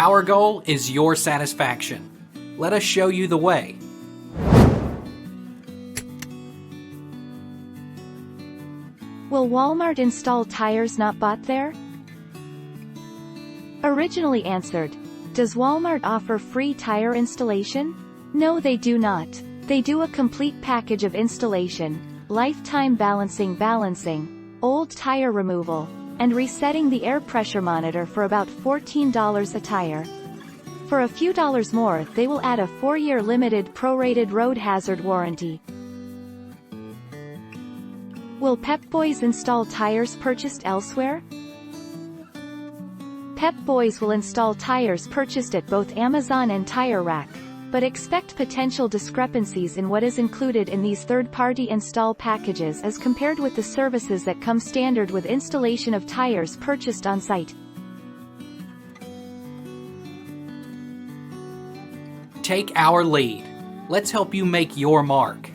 Our goal is your satisfaction. Let us show you the way. Will Walmart install tires not bought there? Originally answered. Does Walmart offer free tire installation? No, they do not. They do a complete package of installation, lifetime balancing, old tire removal, and resetting the air pressure monitor for about $14 a tire. For a few dollars more, they will add a 4-year limited prorated road hazard warranty. Will Pep Boys install tires purchased elsewhere? Pep Boys will install tires purchased at both Amazon and Tire Rack, but expect potential discrepancies in what is included in these third-party install packages as compared with the services that come standard with installation of tires purchased on-site. Take our lead. Let's help you make your mark.